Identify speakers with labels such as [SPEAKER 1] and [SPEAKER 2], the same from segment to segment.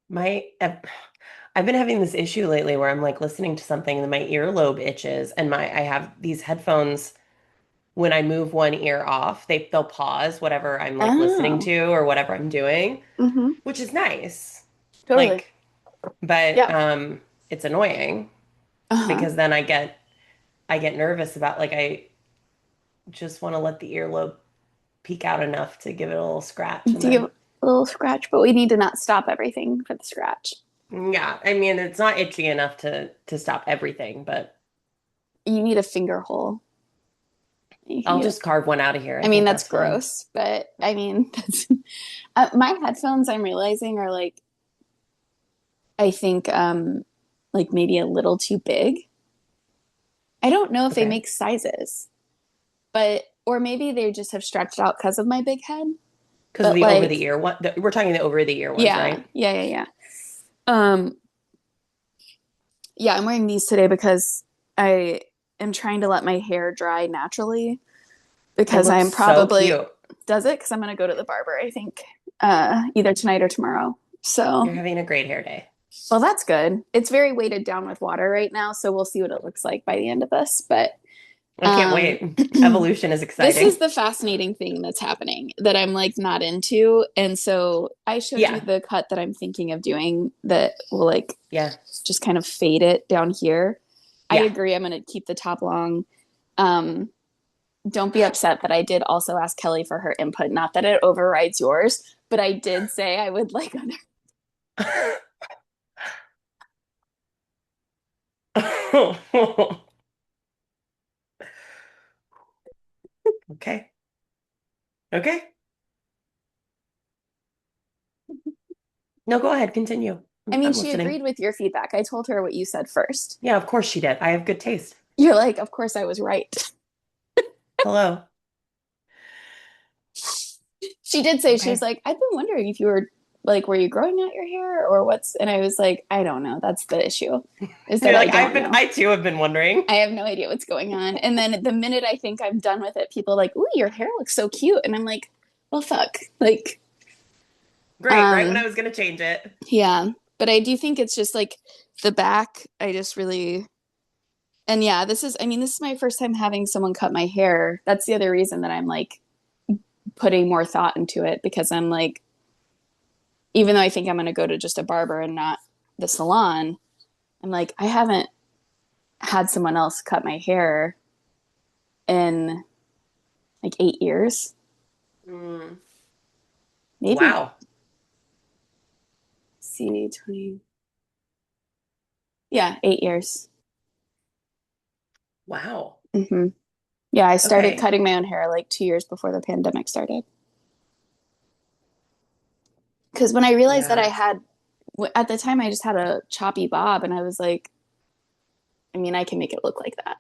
[SPEAKER 1] My, I've been having this issue lately where I'm like listening to something and my earlobe itches and I have these headphones when I move one ear off, they'll pause whatever I'm like listening
[SPEAKER 2] Oh,
[SPEAKER 1] to or whatever I'm doing,
[SPEAKER 2] mm-hmm.
[SPEAKER 1] which is nice.
[SPEAKER 2] Totally.
[SPEAKER 1] Like, but
[SPEAKER 2] Yep.
[SPEAKER 1] it's annoying
[SPEAKER 2] Uh-huh.
[SPEAKER 1] because then I get nervous about like I just want to let the earlobe peek out enough to give it a little scratch and
[SPEAKER 2] To give
[SPEAKER 1] then
[SPEAKER 2] a little scratch, but we need to not stop everything for the scratch.
[SPEAKER 1] yeah, I mean it's not itchy enough to stop everything, but
[SPEAKER 2] You need a finger hole. You can
[SPEAKER 1] I'll
[SPEAKER 2] get.
[SPEAKER 1] just carve one out of here.
[SPEAKER 2] I
[SPEAKER 1] I
[SPEAKER 2] mean,
[SPEAKER 1] think
[SPEAKER 2] that's
[SPEAKER 1] that's fine.
[SPEAKER 2] gross, but I mean, that's my headphones. I'm realizing are like I think like maybe a little too big. I don't know if they
[SPEAKER 1] Okay.
[SPEAKER 2] make sizes, but or maybe they just have stretched out because of my big head.
[SPEAKER 1] Because of
[SPEAKER 2] But
[SPEAKER 1] the over the
[SPEAKER 2] like,
[SPEAKER 1] ear one, we're talking the over the ear ones,
[SPEAKER 2] yeah,
[SPEAKER 1] right?
[SPEAKER 2] yeah, yeah, yeah. Um, yeah, I'm wearing these today because I am trying to let my hair dry naturally
[SPEAKER 1] It
[SPEAKER 2] because
[SPEAKER 1] looks
[SPEAKER 2] I'm
[SPEAKER 1] so
[SPEAKER 2] probably
[SPEAKER 1] cute.
[SPEAKER 2] does it because I'm gonna go to the barber, I think, either tonight or tomorrow.
[SPEAKER 1] You're
[SPEAKER 2] So,
[SPEAKER 1] having a great hair day.
[SPEAKER 2] well, that's good. It's very weighted down with water right now, so we'll see what it looks like by the end of this. But
[SPEAKER 1] I can't
[SPEAKER 2] um,
[SPEAKER 1] wait. Evolution is
[SPEAKER 2] this
[SPEAKER 1] exciting.
[SPEAKER 2] is the fascinating thing that's happening that I'm like not into. And so I showed you
[SPEAKER 1] Yeah.
[SPEAKER 2] the cut that I'm thinking of doing that will like
[SPEAKER 1] Yeah.
[SPEAKER 2] just kind of fade it down here. I
[SPEAKER 1] Yeah.
[SPEAKER 2] agree. I'm going to keep the top long. Um, don't be upset that I did also ask Kelly for her input. Not that it overrides yours, but I did say I would like
[SPEAKER 1] Okay. Okay. No, go ahead. Continue.
[SPEAKER 2] I mean,
[SPEAKER 1] I'm
[SPEAKER 2] she
[SPEAKER 1] listening.
[SPEAKER 2] agreed with your feedback. I told her what you said first.
[SPEAKER 1] Yeah, of course she did. I have good taste.
[SPEAKER 2] You're like, of course I was right.
[SPEAKER 1] Hello.
[SPEAKER 2] She did say, she was
[SPEAKER 1] Okay.
[SPEAKER 2] like, I've been wondering if you were like, were you growing out your hair or what's, and I was like, I don't know. That's the issue is that
[SPEAKER 1] You're
[SPEAKER 2] I
[SPEAKER 1] like,
[SPEAKER 2] don't know.
[SPEAKER 1] I too have been wondering.
[SPEAKER 2] I have no idea what's going on. And then the minute I think I'm done with it, people are like, ooh, your hair looks so cute. And I'm like, well, fuck. Like,
[SPEAKER 1] Great, right when I
[SPEAKER 2] um,
[SPEAKER 1] was gonna change it.
[SPEAKER 2] yeah. But I do think it's just like the back, I just really, and yeah, I mean, this is my first time having someone cut my hair. That's the other reason that I'm like putting more thought into it because I'm like, even though I think I'm going to go to just a barber and not the salon, I'm like, I haven't had someone else cut my hair in like 8 years,
[SPEAKER 1] Mm,
[SPEAKER 2] maybe.
[SPEAKER 1] wow.
[SPEAKER 2] See, 20, yeah, 8 years.
[SPEAKER 1] Wow.
[SPEAKER 2] Mm-hmm. Yeah, I started
[SPEAKER 1] Okay.
[SPEAKER 2] cutting my own hair like 2 years before the pandemic started. Because when I realized that I
[SPEAKER 1] Yeah.
[SPEAKER 2] had, at the time, I just had a choppy bob, and I was like, I mean, I can make it look like that.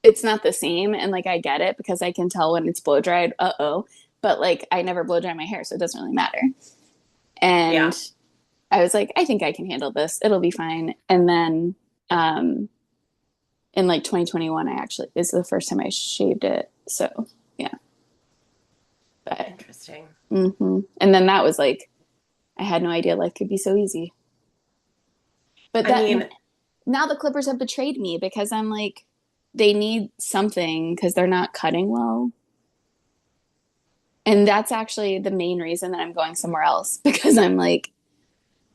[SPEAKER 2] It's not the same, and like I get it because I can tell when it's blow dried. Uh-oh. But like I never blow dry my hair, so it doesn't really matter.
[SPEAKER 1] Yeah.
[SPEAKER 2] And I was like, I think I can handle this. It'll be fine. And then um in like 2021, I actually is the first time I shaved it. So yeah, but
[SPEAKER 1] Interesting.
[SPEAKER 2] and then that was like I had no idea life could be so easy. But
[SPEAKER 1] I
[SPEAKER 2] that
[SPEAKER 1] mean,
[SPEAKER 2] now the Clippers have betrayed me because I'm like they need something because they're not cutting well. And that's actually the main reason that I'm going somewhere else because I'm like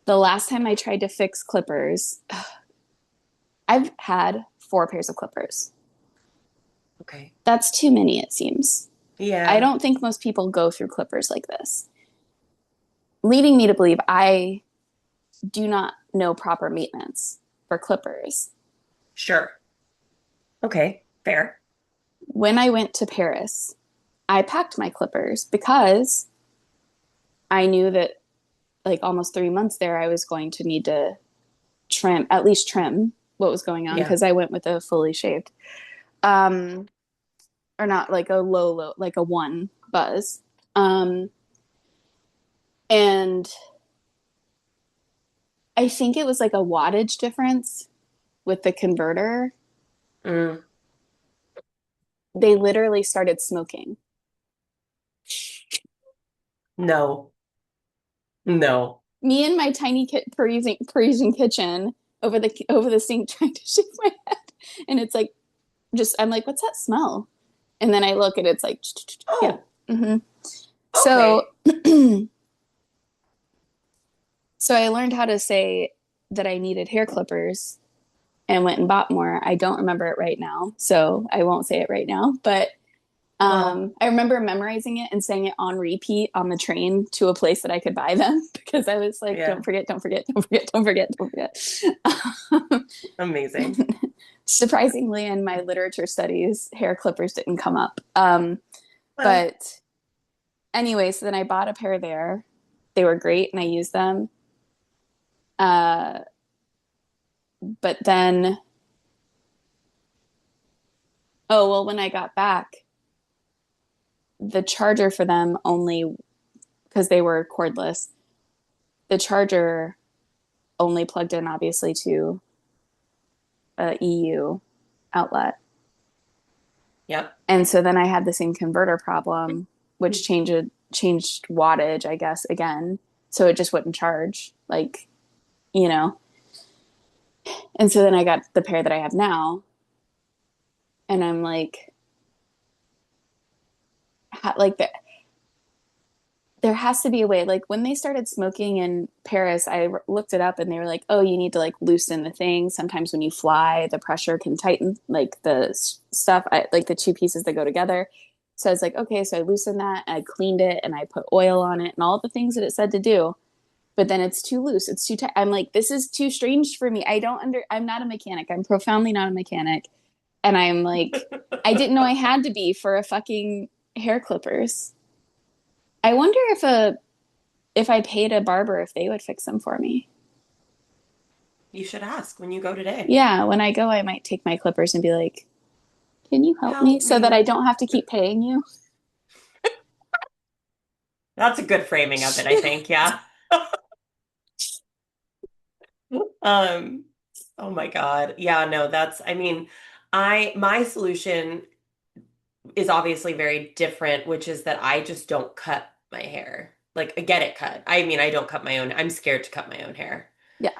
[SPEAKER 2] the last time I tried to fix clippers, I've had 4 pairs of clippers.
[SPEAKER 1] okay.
[SPEAKER 2] That's too many, it seems. I
[SPEAKER 1] Yeah.
[SPEAKER 2] don't think most people go through clippers like this, leading me to believe I do not know proper maintenance for clippers.
[SPEAKER 1] Sure. Okay. Fair.
[SPEAKER 2] When I went to Paris, I packed my clippers because I knew that like almost 3 months there, I was going to need to trim, at least trim what was going on
[SPEAKER 1] Yeah.
[SPEAKER 2] because I went with a fully shaved. Um, or not like a low, like a one buzz. And I think it was like a wattage difference with the converter.
[SPEAKER 1] Mm,
[SPEAKER 2] They literally started smoking.
[SPEAKER 1] no. No.
[SPEAKER 2] me in my tiny Parisian kitchen over the sink trying to shave my head, and it's like just I'm like, what's that smell? And then I look and it's like, yeah.
[SPEAKER 1] Oh,
[SPEAKER 2] Mm-hmm. So,
[SPEAKER 1] okay.
[SPEAKER 2] so I learned how to say that I needed hair clippers and went and bought more. I don't remember it right now, so I won't say it right now. But
[SPEAKER 1] Well,
[SPEAKER 2] I remember memorizing it and saying it on repeat on the train to a place that I could buy them because I was like,
[SPEAKER 1] yeah,
[SPEAKER 2] don't forget, don't forget, don't forget, don't forget, don't forget.
[SPEAKER 1] amazing.
[SPEAKER 2] Surprisingly, in my literature studies, hair clippers didn't come up.
[SPEAKER 1] Well,
[SPEAKER 2] But anyway, so then I bought a pair there. They were great and I used them. Uh, but then, oh, well, when I got back, the charger for them only, because they were cordless, the charger only plugged in obviously to a EU outlet.
[SPEAKER 1] yep.
[SPEAKER 2] And so then I had the same converter problem, which changed wattage, I guess, again. So it just wouldn't charge, like, you know. And so then I got the pair that I have now, and I'm like there has to be a way. Like when they started smoking in Paris, I looked it up and they were like, "Oh, you need to like loosen the thing. Sometimes when you fly, the pressure can tighten like the stuff, like the two pieces that go together." So I was like, "Okay." So I loosened that, and I cleaned it, and I put oil on it, and all the things that it said to do. But then it's too loose. It's too tight. I'm like, this is too strange for me. I'm not a mechanic. I'm profoundly not a mechanic. And I'm like, I didn't know I had to be for a fucking hair clippers. I wonder if I paid a barber if they would fix them for me.
[SPEAKER 1] You should ask when you go today.
[SPEAKER 2] Yeah, when I go, I might take my clippers and be like, "Can you help me
[SPEAKER 1] Help
[SPEAKER 2] so that I
[SPEAKER 1] me.
[SPEAKER 2] don't have to keep paying you?"
[SPEAKER 1] That's a good framing of it, I think. Yeah. Um, oh my God. Yeah, no, I mean, my solution is obviously very different, which is that I just don't cut my hair. Like, I get it cut. I mean, I don't cut my own. I'm scared to cut my own hair.
[SPEAKER 2] Yeah.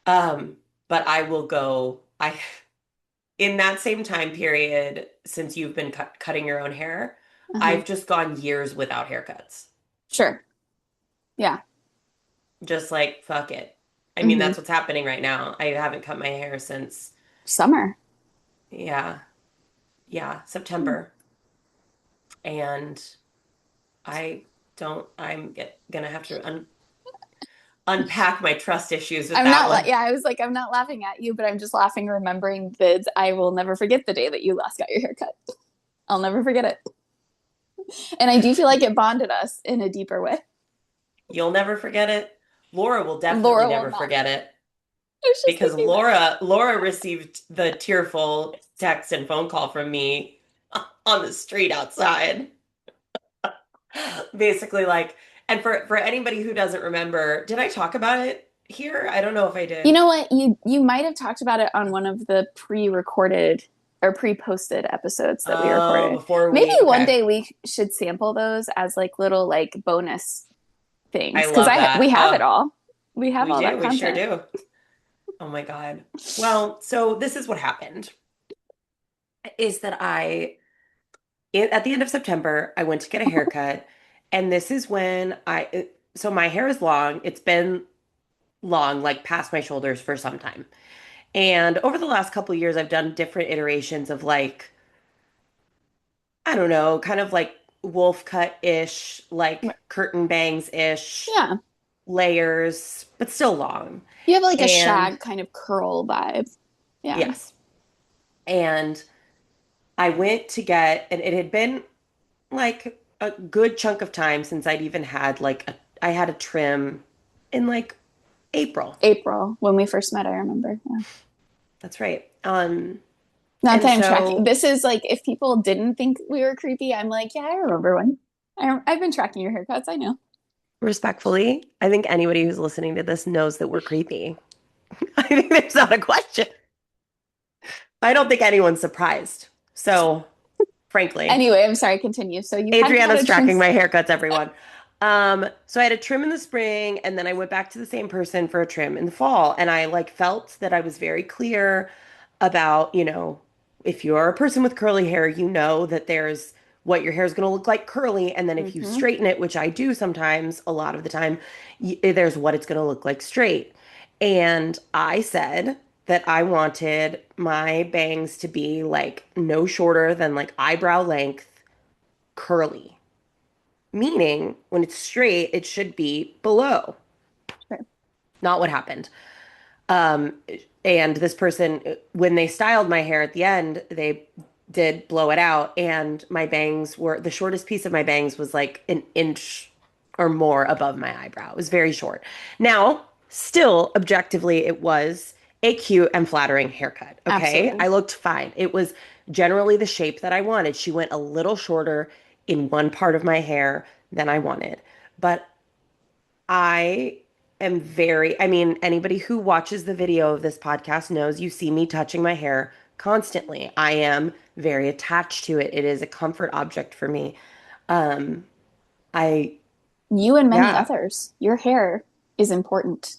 [SPEAKER 1] Um, but I will go, in that same time period, since you've been cutting your own hair,
[SPEAKER 2] Uh-huh.
[SPEAKER 1] I've just gone years without haircuts.
[SPEAKER 2] Sure. Yeah.
[SPEAKER 1] Just like, fuck it. I mean,
[SPEAKER 2] Mm-hmm.
[SPEAKER 1] that's what's happening right now. I haven't cut my hair since,
[SPEAKER 2] Summer.
[SPEAKER 1] yeah, yeah, September. And I'm gonna have to unpack my trust issues with
[SPEAKER 2] I'm
[SPEAKER 1] that
[SPEAKER 2] not,
[SPEAKER 1] one.
[SPEAKER 2] yeah, I was like, I'm not laughing at you, but I'm just laughing remembering that I will never forget the day that you last got your hair cut. I'll never forget it. And I do feel like it bonded us in a deeper way.
[SPEAKER 1] You'll never forget it. Laura will definitely
[SPEAKER 2] Laura will
[SPEAKER 1] never
[SPEAKER 2] not.
[SPEAKER 1] forget it
[SPEAKER 2] I was just
[SPEAKER 1] because
[SPEAKER 2] thinking that.
[SPEAKER 1] Laura received the tearful text and phone call from me on the street outside. Basically like, and for anybody who doesn't remember, did I talk about it here? I don't know if I
[SPEAKER 2] You
[SPEAKER 1] did.
[SPEAKER 2] know what? You might have talked about it on one of the pre-recorded or pre-posted episodes that we
[SPEAKER 1] Oh,
[SPEAKER 2] recorded.
[SPEAKER 1] before
[SPEAKER 2] Maybe
[SPEAKER 1] we
[SPEAKER 2] one
[SPEAKER 1] okay.
[SPEAKER 2] day we should sample those as like little like bonus
[SPEAKER 1] I
[SPEAKER 2] things because
[SPEAKER 1] love
[SPEAKER 2] I we
[SPEAKER 1] that.
[SPEAKER 2] have it all. We have
[SPEAKER 1] We
[SPEAKER 2] all
[SPEAKER 1] do.
[SPEAKER 2] that
[SPEAKER 1] We sure
[SPEAKER 2] content.
[SPEAKER 1] do. Oh my God. Well, so this is what happened is that at the end of September, I went to get a haircut, and this is when so my hair is long. It's been long, like past my shoulders for some time. And over the last couple of years, I've done different iterations of like, I don't know, kind of like wolf cut-ish, like curtain bangs-ish,
[SPEAKER 2] Yeah.
[SPEAKER 1] layers, but still long.
[SPEAKER 2] You have like a
[SPEAKER 1] And
[SPEAKER 2] shag kind of curl vibe. Yeah.
[SPEAKER 1] yes. And I went to get, and it had been like a good chunk of time since I'd even had I had a trim in like April.
[SPEAKER 2] April when we first met, I remember. Yeah.
[SPEAKER 1] That's right.
[SPEAKER 2] Not
[SPEAKER 1] And
[SPEAKER 2] that I'm tracking.
[SPEAKER 1] so
[SPEAKER 2] This is like if people didn't think we were creepy, I'm like, yeah, I remember when. I've been tracking your haircuts. I know.
[SPEAKER 1] respectfully, I think anybody who's listening to this knows that we're creepy. I think there's not a question. I don't think anyone's surprised. So, frankly,
[SPEAKER 2] Anyway, I'm sorry. Continue. So you hadn't had
[SPEAKER 1] Adriana's
[SPEAKER 2] a trim.
[SPEAKER 1] tracking my haircuts, everyone. So I had a trim in the spring, and then I went back to the same person for a trim in the fall. And I like felt that I was very clear about, if you're a person with curly hair, you know that there's what your hair is going to look like curly, and then if you
[SPEAKER 2] Mm-hmm.
[SPEAKER 1] straighten it, which I do sometimes, a lot of the time, there's what it's going to look like straight. And I said that I wanted my bangs to be like no shorter than like eyebrow length, curly. Meaning, when it's straight, it should be below.
[SPEAKER 2] Sure.
[SPEAKER 1] Not what happened. Um, and this person, when they styled my hair at the end, they did blow it out, and my bangs were the shortest piece of my bangs was like an inch or more above my eyebrow. It was very short. Now, still, objectively, it was a cute and flattering haircut. Okay.
[SPEAKER 2] Absolutely.
[SPEAKER 1] I looked fine. It was generally the shape that I wanted. She went a little shorter in one part of my hair than I wanted. But I am I mean, anybody who watches the video of this podcast knows you see me touching my hair constantly. I am very attached to it. It is a comfort object for me. Um, I,
[SPEAKER 2] You and many
[SPEAKER 1] yeah,
[SPEAKER 2] others. Your hair is important.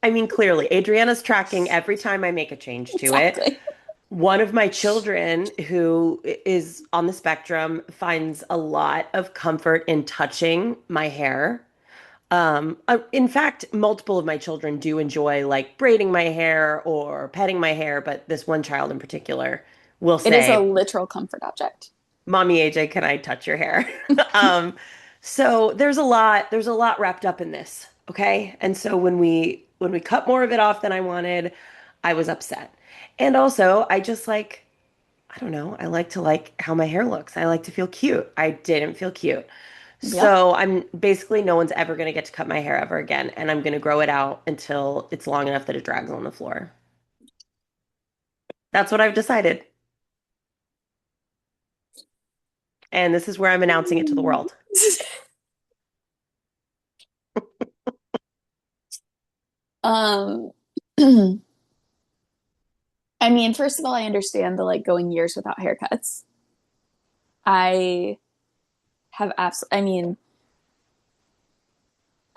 [SPEAKER 1] I mean, clearly, Adriana's tracking every time I make a change to it.
[SPEAKER 2] Exactly.
[SPEAKER 1] One of my children, who is on the spectrum, finds a lot of comfort in touching my hair. In fact, multiple of my children do enjoy like braiding my hair or petting my hair, but this one child in particular will
[SPEAKER 2] It is a
[SPEAKER 1] say,
[SPEAKER 2] literal comfort object.
[SPEAKER 1] "Mommy AJ, can I touch your hair?" Um, so there's a lot wrapped up in this, okay? And so when we cut more of it off than I wanted, I was upset. And also, I just like I don't know, I like to like how my hair looks. I like to feel cute. I didn't feel cute.
[SPEAKER 2] Yep.
[SPEAKER 1] So I'm basically no one's ever going to get to cut my hair ever again, and I'm going to grow it out until it's long enough that it drags on the floor. That's what I've decided. And this is where I'm announcing it to the world.
[SPEAKER 2] um I mean, first of all, I understand the like going years without haircuts. I have absolutely, I mean,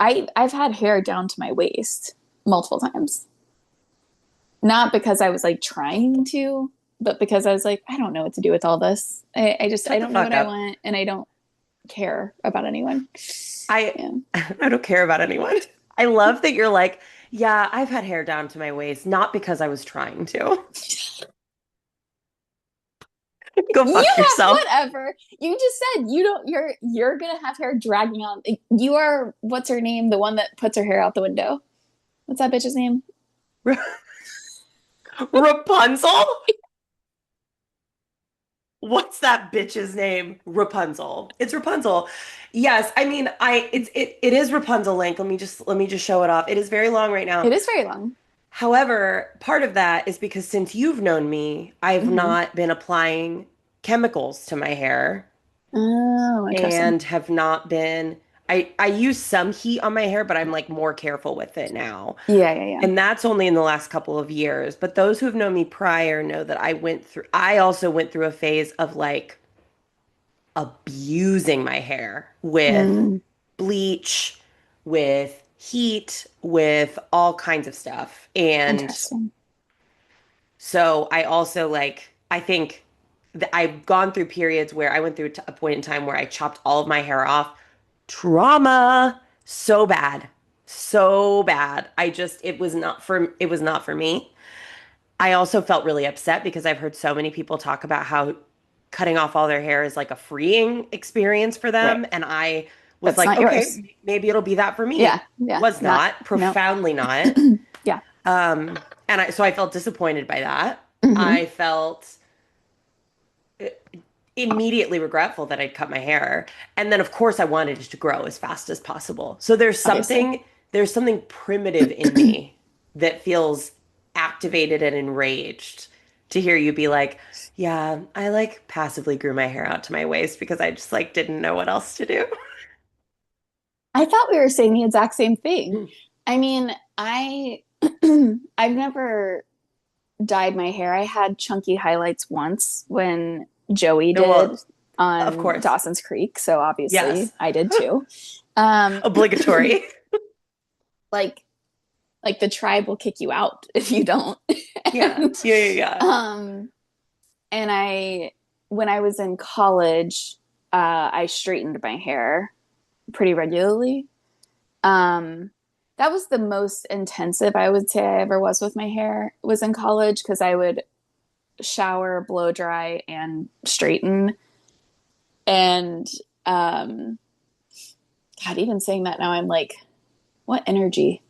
[SPEAKER 2] I've had hair down to my waist multiple times. Not because I was like trying to, but because I was like, I don't know what to do with all this. I
[SPEAKER 1] Shut the
[SPEAKER 2] don't know what
[SPEAKER 1] fuck
[SPEAKER 2] I
[SPEAKER 1] up.
[SPEAKER 2] want and I don't care about anyone.
[SPEAKER 1] I
[SPEAKER 2] Yeah.
[SPEAKER 1] I don't care about anyone. I love that you're like, yeah, I've had hair down to my waist, not because I was trying to. Go
[SPEAKER 2] You
[SPEAKER 1] fuck
[SPEAKER 2] have
[SPEAKER 1] yourself.
[SPEAKER 2] whatever. You just said you don't you're gonna have hair dragging on. You are what's her name? The one that puts her hair out the window. What's that bitch's name?
[SPEAKER 1] Rapunzel? What's that bitch's name? Rapunzel. It's Rapunzel. Yes, I mean, it is Rapunzel link. Let me just show it off. It is very long right now.
[SPEAKER 2] It is very long.
[SPEAKER 1] However, part of that is because since you've known me, I've
[SPEAKER 2] Hmm.
[SPEAKER 1] not been applying chemicals to my hair
[SPEAKER 2] Oh, interesting.
[SPEAKER 1] and have not been I use some heat on my hair, but I'm like more careful with it now.
[SPEAKER 2] Yeah, yeah, yeah.
[SPEAKER 1] And that's only in the last couple of years. But those who have known me prior know that I also went through a phase of like abusing my hair with
[SPEAKER 2] Mm,
[SPEAKER 1] bleach, with heat, with all kinds of stuff. And
[SPEAKER 2] interesting.
[SPEAKER 1] so I also like, I think that I've gone through periods where I went through a point in time where I chopped all of my hair off. Trauma. So bad. So bad. It was not for me. I also felt really upset because I've heard so many people talk about how cutting off all their hair is like a freeing experience for
[SPEAKER 2] Right.
[SPEAKER 1] them. And I was
[SPEAKER 2] That's
[SPEAKER 1] like,
[SPEAKER 2] not yours.
[SPEAKER 1] okay, maybe it'll be that for
[SPEAKER 2] Yeah,
[SPEAKER 1] me.
[SPEAKER 2] yeah.
[SPEAKER 1] Was
[SPEAKER 2] Not
[SPEAKER 1] not,
[SPEAKER 2] no.
[SPEAKER 1] profoundly not.
[SPEAKER 2] Yeah.
[SPEAKER 1] So I felt disappointed by that.
[SPEAKER 2] Hmm.
[SPEAKER 1] I felt immediately regretful that I'd cut my hair. And then of course I wanted it to grow as fast as possible. So there's
[SPEAKER 2] Obviously.
[SPEAKER 1] something there's something primitive in me that feels activated and enraged to hear you be like, yeah, I like passively grew my hair out to my waist because I just like didn't know what else to do.
[SPEAKER 2] I thought we were saying the exact same thing. I mean, I I've never dyed my hair. I had chunky highlights once when Joey
[SPEAKER 1] Well,
[SPEAKER 2] did.
[SPEAKER 1] Of
[SPEAKER 2] on
[SPEAKER 1] course.
[SPEAKER 2] Dawson's Creek, so obviously
[SPEAKER 1] Yes.
[SPEAKER 2] I did too. Um,
[SPEAKER 1] Obligatory.
[SPEAKER 2] like the tribe will kick you out if you don't.
[SPEAKER 1] Yeah.
[SPEAKER 2] and
[SPEAKER 1] Yeah, yeah, yeah.
[SPEAKER 2] um, and I when I was in college, I straightened my hair pretty regularly. Um, that was the most intensive I would say I ever was with my hair was in college because I would shower, blow dry, and straighten. And um, God, even saying that now, I'm like, what energy?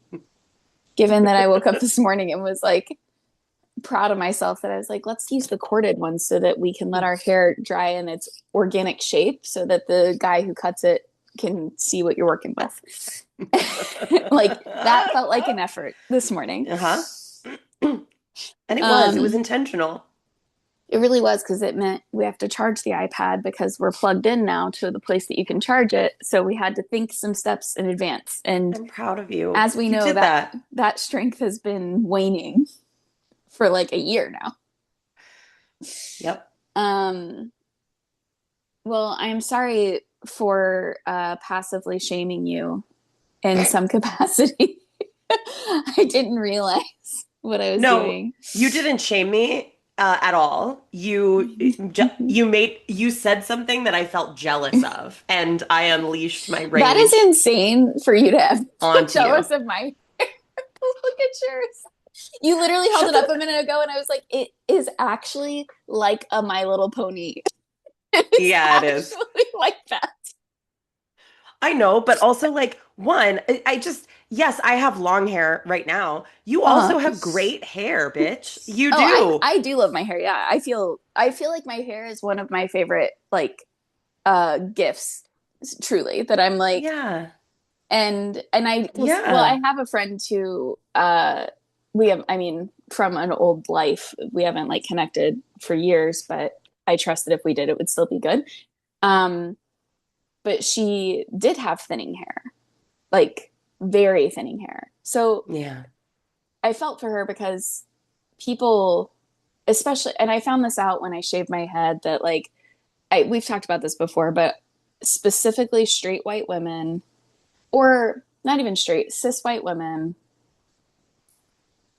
[SPEAKER 2] Given that I woke up this morning and was like proud of myself that I was like, let's use the corded one so that we can let our hair dry in its organic shape so that the guy who cuts it can see what you're working with. Like that felt like an effort this morning.
[SPEAKER 1] Uh-huh. And it was
[SPEAKER 2] Um,
[SPEAKER 1] intentional.
[SPEAKER 2] it really was because it meant we have to charge the iPad because we're plugged in now to the place that you can charge it. So we had to think some steps in advance. And
[SPEAKER 1] I'm proud of you.
[SPEAKER 2] as we
[SPEAKER 1] You
[SPEAKER 2] know,
[SPEAKER 1] did
[SPEAKER 2] that
[SPEAKER 1] that.
[SPEAKER 2] that strength has been waning for like a year now.
[SPEAKER 1] Yep.
[SPEAKER 2] Um, well, I'm sorry for passively shaming you in some capacity. I didn't realize what I was
[SPEAKER 1] No,
[SPEAKER 2] doing.
[SPEAKER 1] you didn't shame me at all. You said something that I felt jealous of, and I unleashed my
[SPEAKER 2] That is
[SPEAKER 1] rage
[SPEAKER 2] insane for you to have
[SPEAKER 1] onto you.
[SPEAKER 2] jealous of my. Look at yours. You literally held
[SPEAKER 1] Shut
[SPEAKER 2] it up a
[SPEAKER 1] the.
[SPEAKER 2] minute ago, and I was like, it is actually like a My Little Pony. It's
[SPEAKER 1] Yeah, it is.
[SPEAKER 2] actually like that.
[SPEAKER 1] I know, but also like one, I just yes, I have long hair right now. You
[SPEAKER 2] Uh
[SPEAKER 1] also
[SPEAKER 2] huh.
[SPEAKER 1] have great hair, bitch. You
[SPEAKER 2] Oh,
[SPEAKER 1] do.
[SPEAKER 2] I do love my hair. Yeah, I feel like my hair is one of my favorite like gifts. Truly, that I'm like,
[SPEAKER 1] Yeah.
[SPEAKER 2] and I because well, I
[SPEAKER 1] Yeah.
[SPEAKER 2] have a friend who we have. I mean, from an old life, we haven't like connected for years, but I trust that if we did, it would still be good. Um, but she did have thinning hair, like very thinning hair. So
[SPEAKER 1] Yeah.
[SPEAKER 2] I felt for her because people, especially, and I found this out when I shaved my head that like we've talked about this before, but specifically straight white women, or not even straight, cis white women,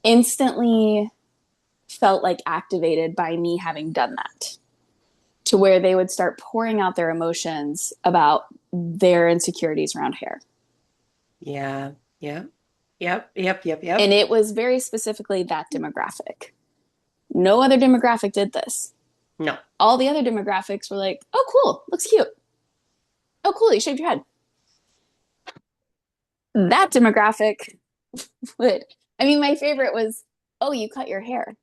[SPEAKER 2] instantly felt like activated by me having done that to where they would start pouring out their emotions about their insecurities around hair.
[SPEAKER 1] Yeah. Yeah. Yep. Yep. Yep.
[SPEAKER 2] And
[SPEAKER 1] Yep.
[SPEAKER 2] it was very specifically that demographic. No other demographic did this.
[SPEAKER 1] No.
[SPEAKER 2] All the other demographics were like, oh, cool, looks cute. Oh, cool, you shaved your head. That demographic would, I mean, my favorite was, oh, you cut your hair.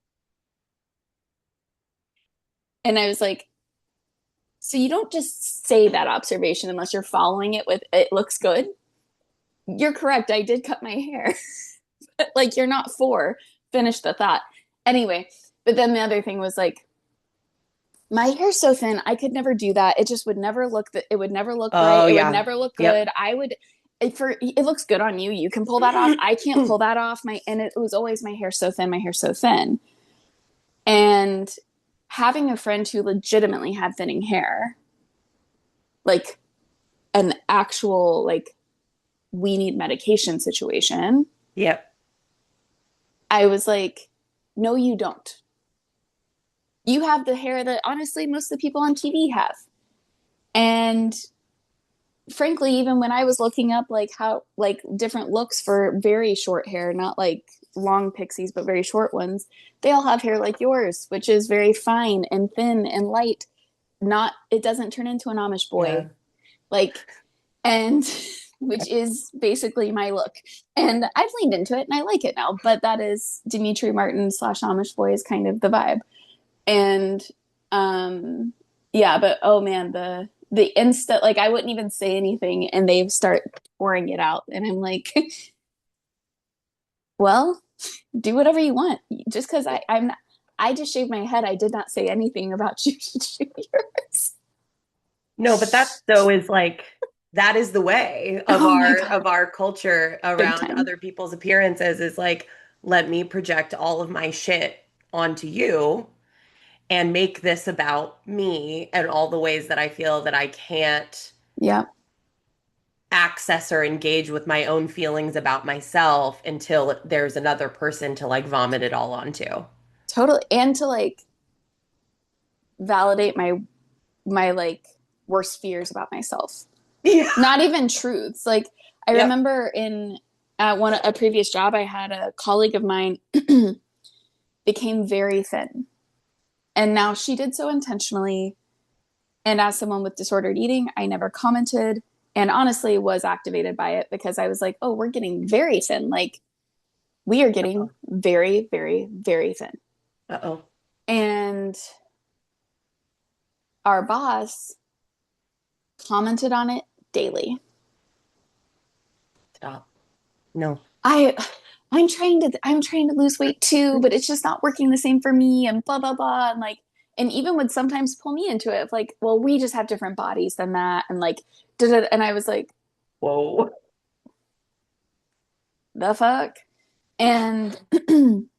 [SPEAKER 2] And I was like, so you don't just say that observation unless you're following it with, it looks good. You're correct. I did cut my hair. But like, you're not for, finish the thought. Anyway, but then the other thing was like, my hair's so thin, I could never do that. It just would never look it would never look right.
[SPEAKER 1] Oh
[SPEAKER 2] It would
[SPEAKER 1] yeah.
[SPEAKER 2] never look good.
[SPEAKER 1] Yep.
[SPEAKER 2] It looks good on you. You can pull that off. I can't pull that off. And it was always my hair so thin, my hair so thin. And having a friend who legitimately had thinning hair, like an actual like we need medication situation,
[SPEAKER 1] Yep.
[SPEAKER 2] I was like, no, you don't. You have the hair that honestly most of the people on TV have. And frankly, even when I was looking up like how like different looks for very short hair, not like long pixies, but very short ones, they all have hair like yours, which is very fine and thin and light. Not it doesn't turn into an Amish boy.
[SPEAKER 1] Yeah.
[SPEAKER 2] Like and which is basically my look. And I've leaned into it and I like it now, but that is Dimitri Martin slash Amish boy is kind of the vibe. And um yeah, but oh man, the instant like I wouldn't even say anything and they start pouring it out and I'm like, well, do whatever you want. Just because I'm not, I just shaved my head. I did not say anything about you should shave yours.
[SPEAKER 1] No, but that though is like that is the way
[SPEAKER 2] Oh my
[SPEAKER 1] of
[SPEAKER 2] god,
[SPEAKER 1] our culture
[SPEAKER 2] big
[SPEAKER 1] around
[SPEAKER 2] time.
[SPEAKER 1] other people's appearances is like let me project all of my shit onto you and make this about me and all the ways that I feel that I can't
[SPEAKER 2] Yeah,
[SPEAKER 1] access or engage with my own feelings about myself until there's another person to like vomit it all onto.
[SPEAKER 2] totally. And to like validate my like worst fears about myself.
[SPEAKER 1] Yeah.
[SPEAKER 2] Not even truths. Like I
[SPEAKER 1] Yep.
[SPEAKER 2] remember in at one a previous job I had a colleague of mine became very thin. And now she did so intentionally. And as someone with disordered eating, I never commented and honestly was activated by it because I was like, oh, we're getting very thin. Like we are getting very, very, very thin.
[SPEAKER 1] Uh-oh.
[SPEAKER 2] And our boss commented on it daily.
[SPEAKER 1] Stop. No.
[SPEAKER 2] I I'm trying to lose weight too, but it's just not working the same for me and blah blah blah and like and even would sometimes pull me into it of like, well, we just have different bodies than that and like and I was like,
[SPEAKER 1] Whoa.
[SPEAKER 2] the fuck? And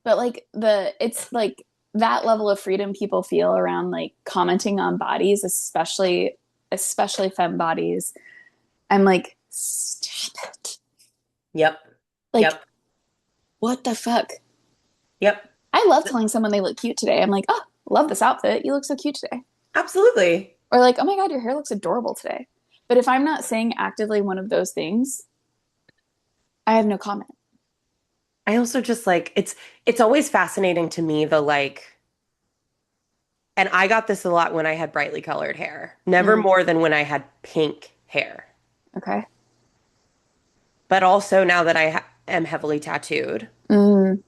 [SPEAKER 2] but like it's like that level of freedom people feel around like commenting on bodies, especially femme bodies. I'm like, stop it.
[SPEAKER 1] Yep.
[SPEAKER 2] Like,
[SPEAKER 1] Yep.
[SPEAKER 2] what the fuck?
[SPEAKER 1] Yep.
[SPEAKER 2] I love telling someone they look cute today. I'm like, oh, love this outfit. You look so cute today.
[SPEAKER 1] Absolutely.
[SPEAKER 2] Or like, oh my God, your hair looks adorable today. But if I'm not saying actively one of those things, I have no comment.
[SPEAKER 1] I also just like it's always fascinating to me the like and I got this a lot when I had brightly colored hair. Never
[SPEAKER 2] Mm,
[SPEAKER 1] more than when I had pink hair.
[SPEAKER 2] okay.
[SPEAKER 1] But also now that am heavily tattooed.
[SPEAKER 2] Mm,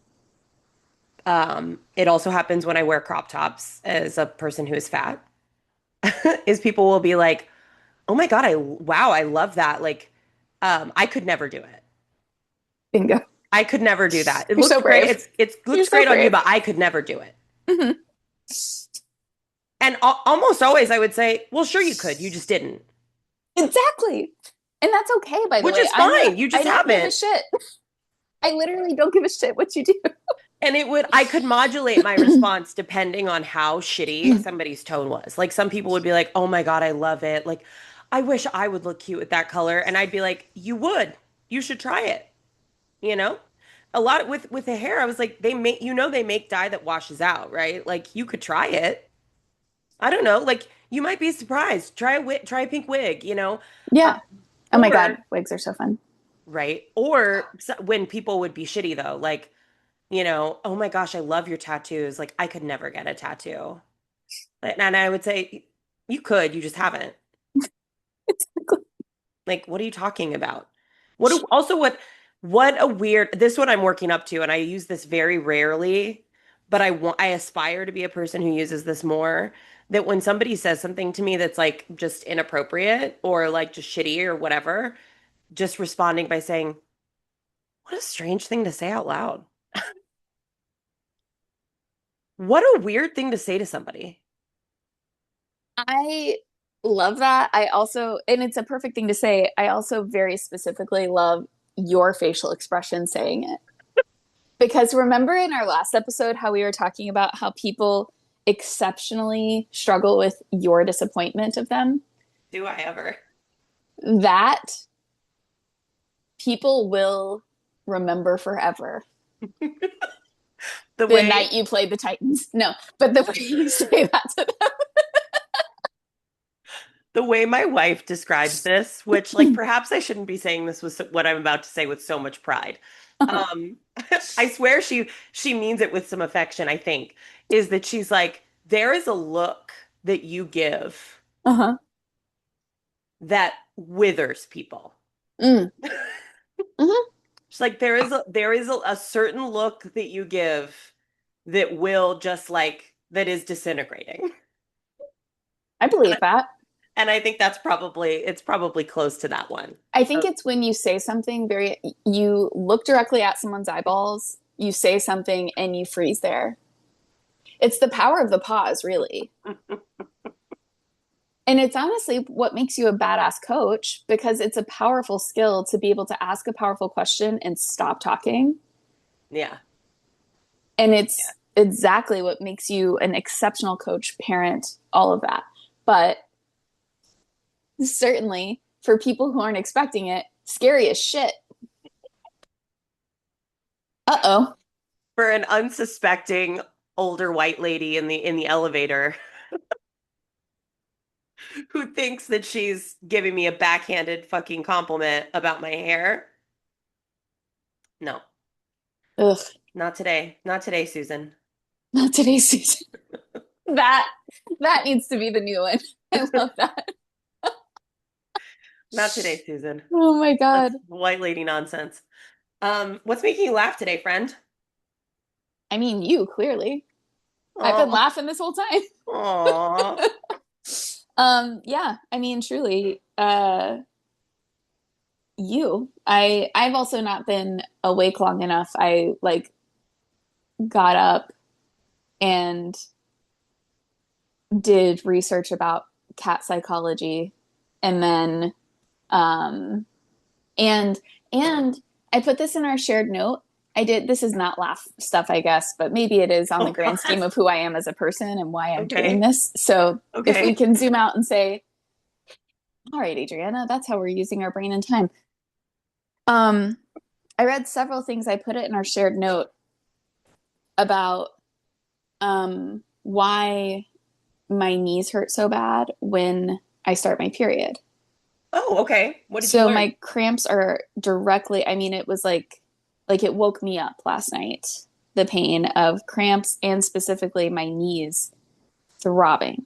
[SPEAKER 1] It also happens when I wear crop tops as a person who is fat. Is people will be like, "Oh my God, wow, I love that." Like, I could never do it.
[SPEAKER 2] bingo.
[SPEAKER 1] I could never do that. It
[SPEAKER 2] You're so
[SPEAKER 1] looks great.
[SPEAKER 2] brave.
[SPEAKER 1] It
[SPEAKER 2] You're
[SPEAKER 1] looks
[SPEAKER 2] so
[SPEAKER 1] great on you,
[SPEAKER 2] brave.
[SPEAKER 1] but I could never do it.
[SPEAKER 2] Mm-hmm.
[SPEAKER 1] And almost always I would say, "Well, sure you could. You just didn't."
[SPEAKER 2] Exactly. And that's okay, by the
[SPEAKER 1] Which
[SPEAKER 2] way.
[SPEAKER 1] is fine. You
[SPEAKER 2] I
[SPEAKER 1] just
[SPEAKER 2] don't give a
[SPEAKER 1] haven't.
[SPEAKER 2] shit. I literally don't give a shit what you do.
[SPEAKER 1] And I could modulate my response depending on how shitty somebody's tone was. Like some people would be like, "Oh my God, I love it. Like, I wish I would look cute with that color." And I'd be like, "You would. You should try it." You know? A lot with the hair, I was like, they make dye that washes out, right? Like you could try it. I don't know. Like you might be surprised. Try a pink wig, you know? Uh,
[SPEAKER 2] Yeah. Oh my God,
[SPEAKER 1] or
[SPEAKER 2] wigs are so fun.
[SPEAKER 1] right? Or when people would be shitty though, like oh my gosh, I love your tattoos. Like, I could never get a tattoo. And I would say, you could, you just haven't. Like, what are you talking about? Also, what a weird, this one I'm working up to, and I use this very rarely, but I aspire to be a person who uses this more. That when somebody says something to me that's like just inappropriate or like just shitty or whatever, just responding by saying, what a strange thing to say out loud. What a weird thing to say to somebody.
[SPEAKER 2] I love that. I also, and it's a perfect thing to say, I also very specifically love your facial expression saying it. Because remember in our last episode how we were talking about how people exceptionally struggle with your disappointment of them?
[SPEAKER 1] Do I ever?
[SPEAKER 2] That people will remember forever.
[SPEAKER 1] The
[SPEAKER 2] The
[SPEAKER 1] way
[SPEAKER 2] night you played the Titans. No, but the way you say that to
[SPEAKER 1] the way my wife describes this, which like
[SPEAKER 2] them.
[SPEAKER 1] perhaps I shouldn't be saying this with what I'm about to say with so much pride.
[SPEAKER 2] Uh-huh.
[SPEAKER 1] Um, I swear she means it with some affection, I think, is that she's like, there is a look that you give
[SPEAKER 2] Uh-huh.
[SPEAKER 1] that withers people.
[SPEAKER 2] Mm. Mm-hmm.
[SPEAKER 1] She's like, there is a certain look that you give that will just like that is disintegrating.
[SPEAKER 2] I believe that.
[SPEAKER 1] And I think it's probably close to that one.
[SPEAKER 2] I think it's when you say something very, you look directly at someone's eyeballs, you say something, and you freeze there. It's the power of the pause, really. And it's honestly what makes you a badass coach because it's a powerful skill to be able to ask a powerful question and stop talking.
[SPEAKER 1] Yeah.
[SPEAKER 2] And it's exactly what makes you an exceptional coach, parent, all of that. But certainly for people who aren't expecting it, scary as shit. Uh-oh.
[SPEAKER 1] For an unsuspecting older white lady in the elevator who thinks that she's giving me a backhanded fucking compliment about my hair. No,
[SPEAKER 2] Ugh.
[SPEAKER 1] not today. Not today, Susan.
[SPEAKER 2] Not today's season. That that needs to be the new one. I love that.
[SPEAKER 1] Not today, Susan.
[SPEAKER 2] Oh my God.
[SPEAKER 1] That's white lady nonsense. What's making you laugh today, friend?
[SPEAKER 2] I mean, you clearly. I've been
[SPEAKER 1] Oh,
[SPEAKER 2] laughing this whole time.
[SPEAKER 1] oh.
[SPEAKER 2] Yeah, I mean, truly, I've also not been awake long enough. I like got up and did research about cat psychology and then um and and I put this in our shared note. I did this is not laugh stuff, I guess, but maybe it is on the
[SPEAKER 1] Oh
[SPEAKER 2] grand
[SPEAKER 1] God.
[SPEAKER 2] scheme of who I am as a person and why I'm doing
[SPEAKER 1] Okay.
[SPEAKER 2] this. So if we
[SPEAKER 1] Okay.
[SPEAKER 2] can zoom out and say, all right, Adriana, that's how we're using our brain and time. Um, I read several things. I put it in our shared note about why my knees hurt so bad when I start my period.
[SPEAKER 1] Oh, okay. What did you
[SPEAKER 2] So
[SPEAKER 1] learn?
[SPEAKER 2] my cramps are directly, I mean, it was like it woke me up last night, the pain of cramps and specifically my knees throbbing.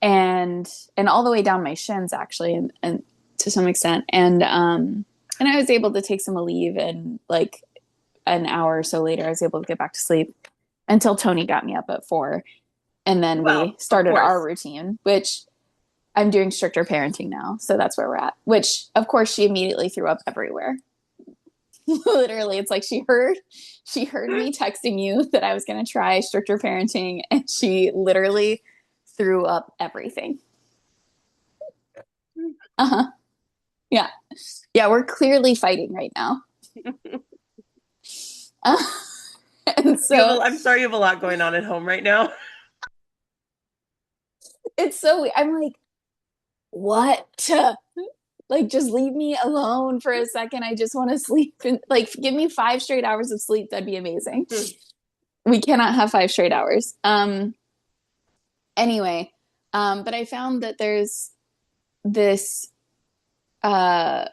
[SPEAKER 2] And all the way down my shins actually and to some extent. And I was able to take some Aleve and like an hour or so later I was able to get back to sleep until Tony got me up at 4 and then we
[SPEAKER 1] Well, of
[SPEAKER 2] started our
[SPEAKER 1] course.
[SPEAKER 2] routine, which I'm doing stricter parenting now. So that's where we're at. Which of course she immediately threw up everywhere. Literally, it's like she heard me texting you that I was going to try stricter parenting and she literally threw up everything. Uh-huh. Yeah. Yeah, we're clearly fighting right now. Uh, and so
[SPEAKER 1] I'm sorry you have a lot going on at home right now.
[SPEAKER 2] it's so I'm like, what? Like just leave me alone for a second. I just want to sleep and like give me 5 straight hours of sleep. That'd be amazing. We cannot have 5 straight hours. Anyway, but I found that there's this uh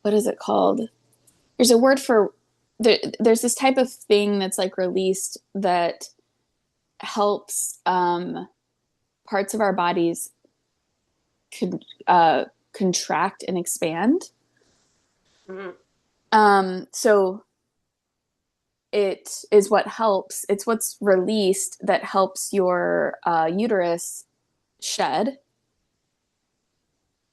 [SPEAKER 2] what is it called? There's a word for there's this type of thing that's like released that helps parts of our bodies con- contract and expand.
[SPEAKER 1] Mhm.
[SPEAKER 2] So it is what helps. It's what's released that helps your uterus shed,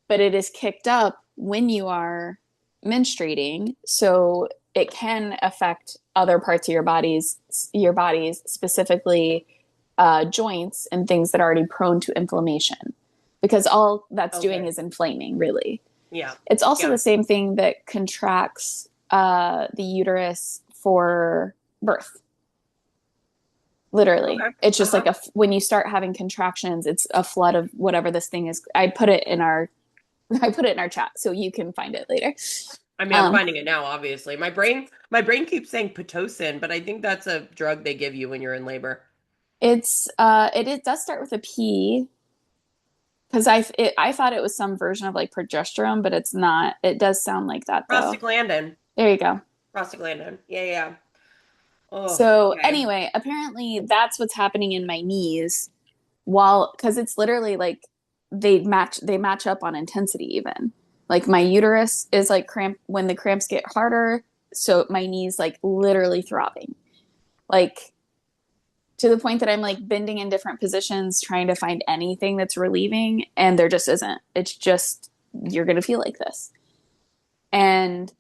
[SPEAKER 2] but it is kicked up when you are menstruating, so it can affect other parts of your bodies specifically joints and things that are already prone to inflammation, because all that's doing
[SPEAKER 1] Okay.
[SPEAKER 2] is inflaming, really.
[SPEAKER 1] Yeah.
[SPEAKER 2] It's also the
[SPEAKER 1] Yeah.
[SPEAKER 2] same thing that contracts the uterus for birth. Literally,
[SPEAKER 1] Okay.
[SPEAKER 2] it's just like
[SPEAKER 1] Uh-huh.
[SPEAKER 2] when you start having contractions, it's a flood of whatever this thing is. I put it in our chat so you can find it later.
[SPEAKER 1] I mean, I'm
[SPEAKER 2] Um,
[SPEAKER 1] finding it now, obviously. My brain keeps saying Pitocin, but I think that's a drug they give you when you're in labor.
[SPEAKER 2] it does start with a P because I thought it was some version of like progesterone, but it's not. It does sound like that though.
[SPEAKER 1] Prostaglandin.
[SPEAKER 2] There you go.
[SPEAKER 1] Prostaglandin. Yeah, yeah. Oh,
[SPEAKER 2] So
[SPEAKER 1] okay.
[SPEAKER 2] anyway, apparently that's what's happening in my knees while because it's literally like they match up on intensity even. Like my uterus is like cramp when the cramps get harder, so my knees like literally throbbing. Like to the point that I'm like bending in different positions trying to find anything that's relieving and there just isn't. It's just you're going to feel like this. And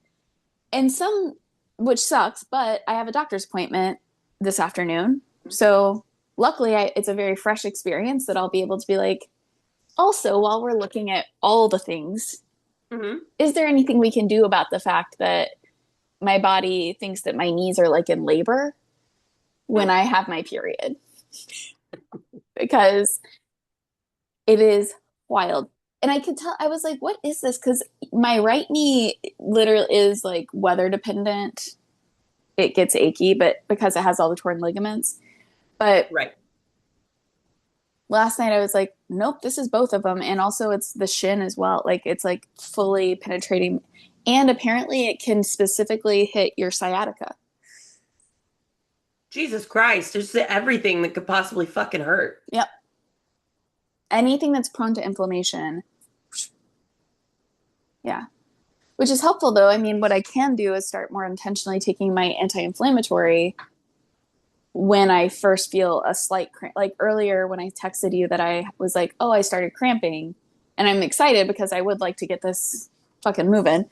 [SPEAKER 2] some which sucks, but I have a doctor's appointment this afternoon. So luckily it's a very fresh experience that I'll be able to be like, also while we're looking at all the things,
[SPEAKER 1] Hmm.
[SPEAKER 2] is there anything we can do about the fact that my body thinks that my knees are like in labor? when I have my period because it is wild. And I could tell, I was like, what is this? Because my right knee literally is like weather dependent. It gets achy, but because it has all the torn ligaments. But
[SPEAKER 1] Right.
[SPEAKER 2] last night I was like, nope, this is both of them. And also it's the shin as well. Like it's like fully penetrating. And apparently it can specifically hit your sciatica.
[SPEAKER 1] Jesus Christ, there's everything that could possibly fucking hurt.
[SPEAKER 2] Yep. Anything that's prone to inflammation. Yeah. Which is helpful though. I mean, what I can do is start more intentionally taking my anti-inflammatory when I first feel a slight cramp. Like earlier when I texted you that I was like, oh, I started cramping. And I'm excited because I would like to get this fucking moving.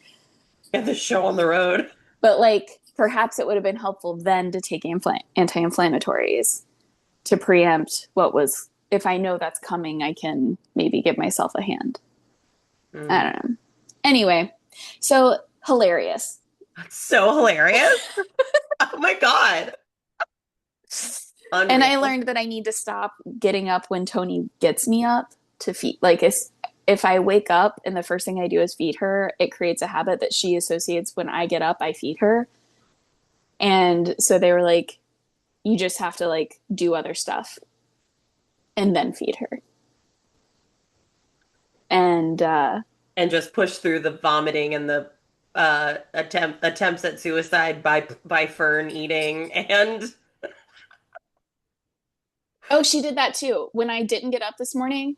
[SPEAKER 1] Get the show on the road.
[SPEAKER 2] But like perhaps it would have been helpful then to take anti-inflammatories to preempt what was, if I know that's coming, I can maybe give myself a hand. I
[SPEAKER 1] Mm.
[SPEAKER 2] don't know. Anyway, so hilarious.
[SPEAKER 1] That's so hilarious. Oh my God.
[SPEAKER 2] And I
[SPEAKER 1] Unreal.
[SPEAKER 2] learned that I need to stop getting up when Tony gets me up to feed. Like, if I wake up and the first thing I do is feed her, it creates a habit that she associates when I get up, I feed her. And so they were like, you just have to like do other stuff and then feed her. And
[SPEAKER 1] And just push through the vomiting and the attempts at suicide by fern eating and
[SPEAKER 2] oh, she did that too. When I didn't get up this morning,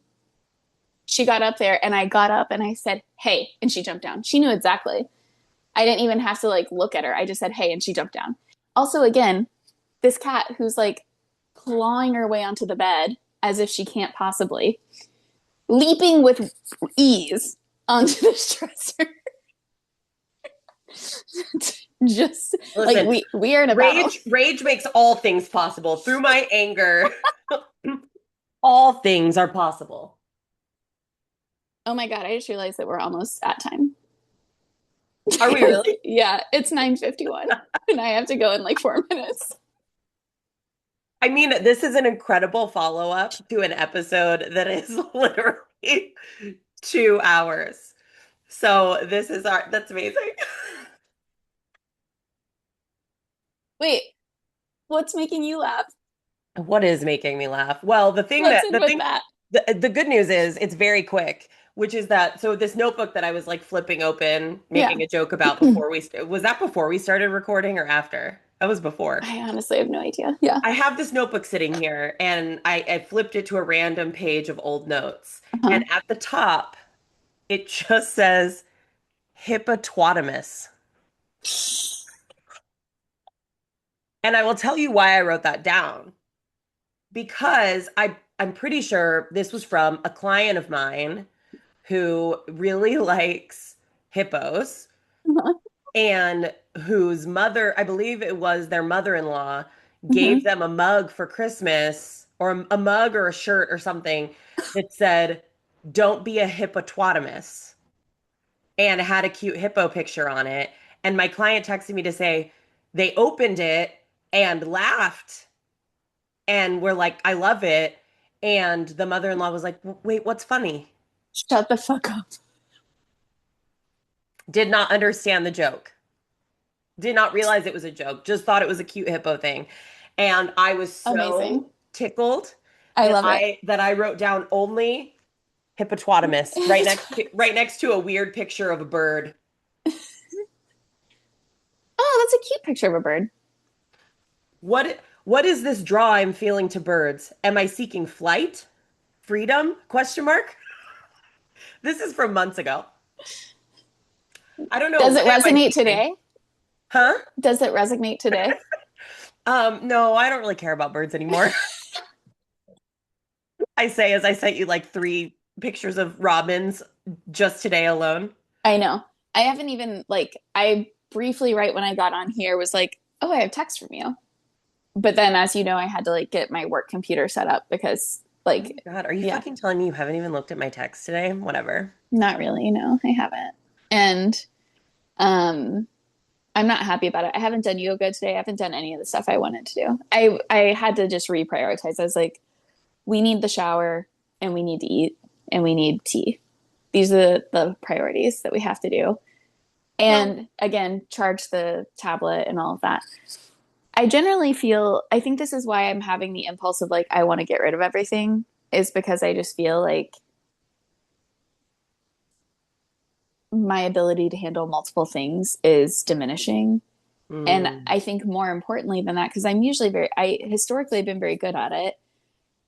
[SPEAKER 2] she got up there and I got up and I said, hey, and she jumped down. She knew exactly. I didn't even have to like look at her. I just said, hey, and she jumped down. Also, again, this cat who's like clawing her way onto the bed as if she can't possibly, leaping with ease onto the dresser. Just like
[SPEAKER 1] listen,
[SPEAKER 2] we are in a battle.
[SPEAKER 1] rage makes all things possible. Through my anger, all things are possible.
[SPEAKER 2] Oh my god, I just realized that we're almost at time.
[SPEAKER 1] Are we really?
[SPEAKER 2] Yeah, it's 9:51 and I have to go in like 4 minutes.
[SPEAKER 1] I mean, this is an incredible follow-up to an episode that is literally 2 hours. So this is that's amazing.
[SPEAKER 2] Wait, what's making you laugh?
[SPEAKER 1] What is making me laugh? Well,
[SPEAKER 2] Let's end with that.
[SPEAKER 1] the good news is it's very quick, which is that so this notebook that I was like flipping open,
[SPEAKER 2] Yeah.
[SPEAKER 1] making a joke about before was that before we started recording or after? That was before.
[SPEAKER 2] I honestly have no idea. Yeah.
[SPEAKER 1] I have this notebook sitting here and I flipped it to a random page of old notes.
[SPEAKER 2] Uh-huh.
[SPEAKER 1] And at the top, it just says hippopotamus. And I will tell you why I wrote that down. Because I'm pretty sure this was from a client of mine who really likes hippos and whose mother, I believe it was their mother-in-law,
[SPEAKER 2] Mm-hmm.
[SPEAKER 1] gave them a mug for Christmas or a mug or a shirt or something that said, "Don't be a hippopotamus," and it had a cute hippo picture on it. And my client texted me to say they opened it and laughed and were like, "I love it." And the mother-in-law was like, "Wait, what's funny?"
[SPEAKER 2] Shut the fuck up.
[SPEAKER 1] Did not understand the joke. Did not realize it was a joke. Just thought it was a cute hippo thing. And I was
[SPEAKER 2] Amazing.
[SPEAKER 1] so tickled
[SPEAKER 2] I love it.
[SPEAKER 1] that I wrote down only hippopotamus right next to a weird picture of a bird.
[SPEAKER 2] Oh, that's a cute picture of a bird.
[SPEAKER 1] What is this draw I'm feeling to birds? Am I seeking flight? Freedom? Question mark. This is from months ago. I don't know.
[SPEAKER 2] Does it
[SPEAKER 1] What am I
[SPEAKER 2] resonate
[SPEAKER 1] seeking?
[SPEAKER 2] today?
[SPEAKER 1] Huh?
[SPEAKER 2] Does it resonate today?
[SPEAKER 1] No, I don't really care about birds anymore. I say as I sent you like three pictures of robins just today alone.
[SPEAKER 2] I know. I haven't even like I briefly right when I got on here was like, "Oh, I have text from you." But then as you know, I had to like get my work computer set up because
[SPEAKER 1] Oh
[SPEAKER 2] like
[SPEAKER 1] my God, are you
[SPEAKER 2] yeah,
[SPEAKER 1] fucking telling me you haven't even looked at my text today? Whatever.
[SPEAKER 2] not really, no, I haven't. And um I'm not happy about it. I haven't done yoga today. I haven't done any of the stuff I wanted to do. I had to just reprioritize. I was like, we need the shower and we need to eat and we need tea. These are the priorities that we have to do.
[SPEAKER 1] Well,
[SPEAKER 2] And again, charge the tablet and all of that. I generally feel, I think this is why I'm having the impulse of like, I want to get rid of everything, is because I just feel like my ability to handle multiple things is diminishing. And
[SPEAKER 1] mm,
[SPEAKER 2] I think more importantly than that, because I'm usually I historically have been very good at it.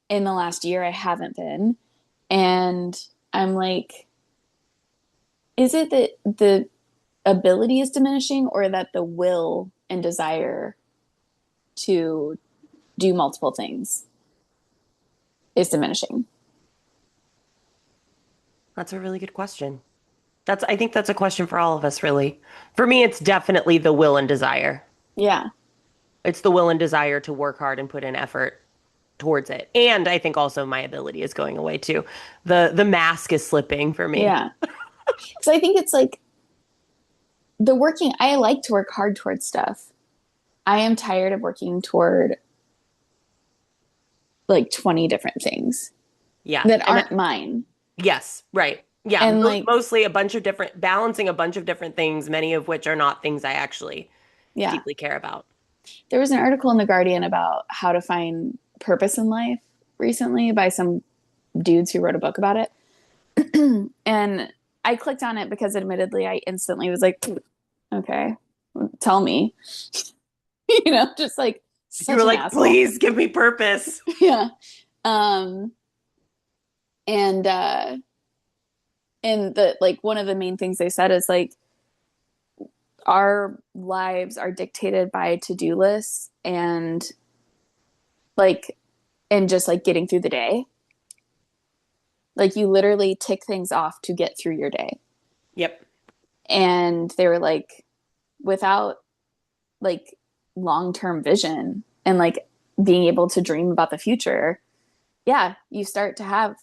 [SPEAKER 2] In the last year, I haven't been. And I'm like, is it that the ability is diminishing or that the will and desire to do multiple things is diminishing?
[SPEAKER 1] that's a really good question. I think that's a question for all of us, really. For me, it's definitely the will and desire.
[SPEAKER 2] Yeah.
[SPEAKER 1] It's the will and desire to work hard and put in effort towards it. And I think also my ability is going away too. The mask is slipping for me.
[SPEAKER 2] Yeah. Because I think it's like I like to work hard towards stuff. I am tired of working toward like 20 different things
[SPEAKER 1] Yeah.
[SPEAKER 2] that
[SPEAKER 1] And
[SPEAKER 2] aren't mine.
[SPEAKER 1] yes, right. Yeah,
[SPEAKER 2] And like,
[SPEAKER 1] mostly a bunch of different, balancing a bunch of different things, many of which are not things I actually
[SPEAKER 2] yeah,
[SPEAKER 1] deeply care about.
[SPEAKER 2] there was an article in The Guardian about how to find purpose in life recently by some dudes who wrote a book about it. And I clicked on it because admittedly I instantly was like, okay, tell me, just like
[SPEAKER 1] You
[SPEAKER 2] such
[SPEAKER 1] were
[SPEAKER 2] an
[SPEAKER 1] like,
[SPEAKER 2] asshole.
[SPEAKER 1] please give me purpose.
[SPEAKER 2] Yeah. Um, and, uh, and the, like, one of the main things they said is like, our lives are dictated by to-do lists like, and just like getting through the day. Like you literally tick things off to get through your day.
[SPEAKER 1] Yep.
[SPEAKER 2] And they were like, without like long-term vision and like being able to dream about the future, yeah, you start to have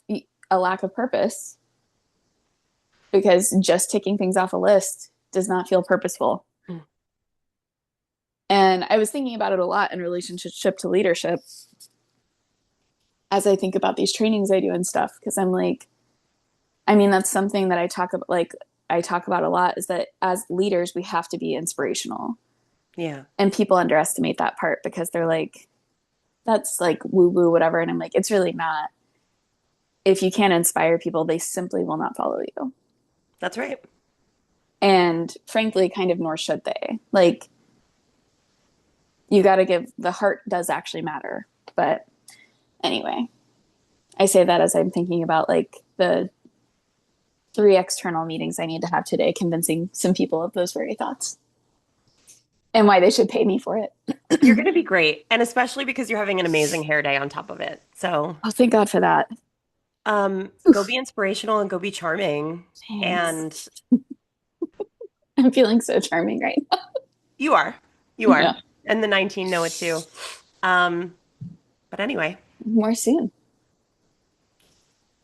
[SPEAKER 2] a lack of purpose because just ticking things off a list does not feel purposeful. And I was thinking about it a lot in relationship to leadership as I think about these trainings I do and stuff. Cause I'm like, I mean, that's something that I talk about a lot is that as leaders, we have to be inspirational.
[SPEAKER 1] Yeah,
[SPEAKER 2] And people underestimate that part because they're like, that's like woo woo, whatever. And I'm like, it's really not. If you can't inspire people, they simply will not follow you.
[SPEAKER 1] that's right.
[SPEAKER 2] And frankly, kind of nor should they. Like, you got to give the heart does actually matter. But anyway, I say that as I'm thinking about like the 3 external meetings I need to have today, convincing some people of those very thoughts and why they should pay me for it.
[SPEAKER 1] You're going to be great. And especially because you're having an amazing hair day on top of it. So,
[SPEAKER 2] Oh, thank God for that.
[SPEAKER 1] go
[SPEAKER 2] Oof,
[SPEAKER 1] be inspirational and go be charming.
[SPEAKER 2] thanks.
[SPEAKER 1] And
[SPEAKER 2] I'm feeling so charming right now.
[SPEAKER 1] you are. You are.
[SPEAKER 2] Yeah.
[SPEAKER 1] And the 19 know it too. Um, but anyway.
[SPEAKER 2] More soon.